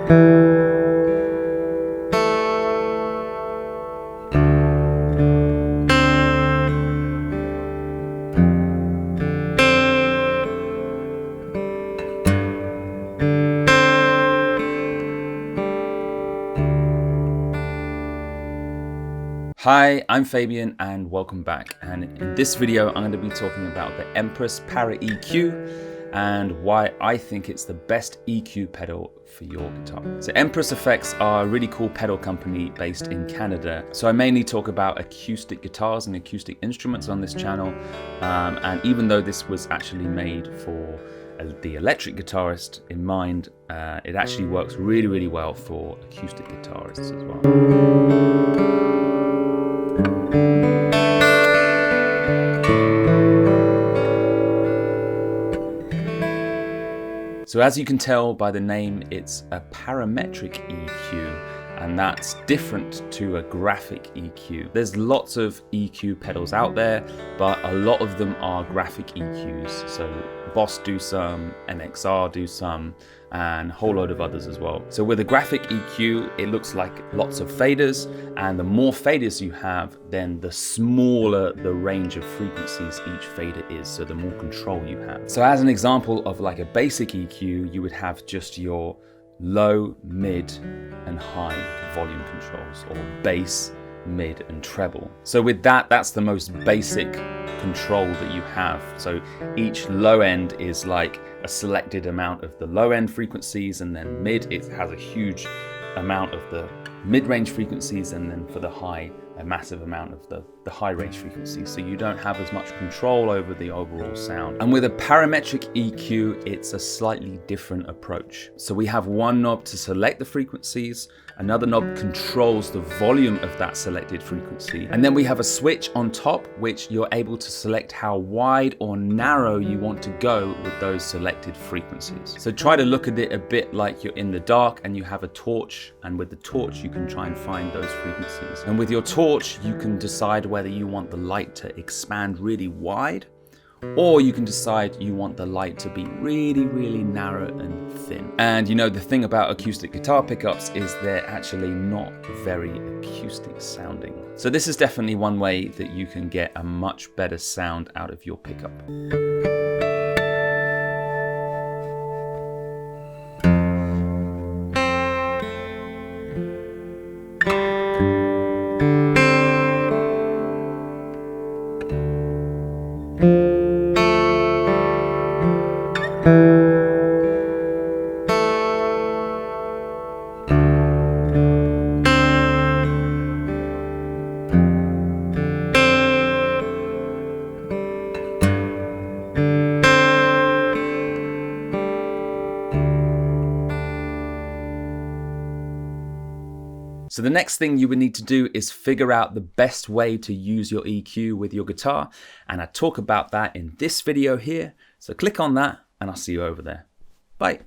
Hi, I'm Fabian and welcome back. And in this video, I'm going to be talking about the Empress ParaEQ and why I think it's the best EQ pedal for your guitar. So Empress Effects are a really cool pedal company based in Canada. So I mainly talk about acoustic guitars and acoustic instruments on this channel. And even though this was actually made for the electric guitarist in mind, it actually works really, really well for acoustic guitarists as well. So as you can tell by the name, it's a parametric EQ, and that's different to a graphic EQ. There's lots of EQ pedals out there, but a lot of them are graphic EQs. So Boss do some, MXR do some, and a whole load of others as well. So with a graphic EQ, it looks like lots of faders, and the more faders you have, then the smaller the range of frequencies each fader is, so the more control you have. So as an example of like a basic EQ, you would have just your low, mid, and high volume controls, or bass, mid, and treble. So with that, that's the most basic control that you have. So each low end is like a selected amount of the low end frequencies, and then mid, it has a huge amount of the mid-range frequencies, and then for the high, a massive amount of the high range frequencies. So you don't have as much control over the overall sound. And with a parametric EQ, it's a slightly different approach. So we have one knob to select the frequencies, another knob controls the volume of that selected frequency, and then we have a switch on top which you're able to select how wide or narrow you want to go with those selected frequencies. So try to look at it a bit like you're in the dark and you have a torch, and with the torch you can try and find those frequencies. And with your torch you can decide whether you want the light to expand really wide, or you can decide you want the light to be really, really narrow and thin. And you know, the thing about acoustic guitar pickups is they're actually not very acoustic sounding. So this is definitely one way that you can get a much better sound out of your pickup. So the next thing you would need to do is figure out the best way to use your EQ with your guitar. And I talk about that in this video here. So click on that and I'll see you over there. Bye.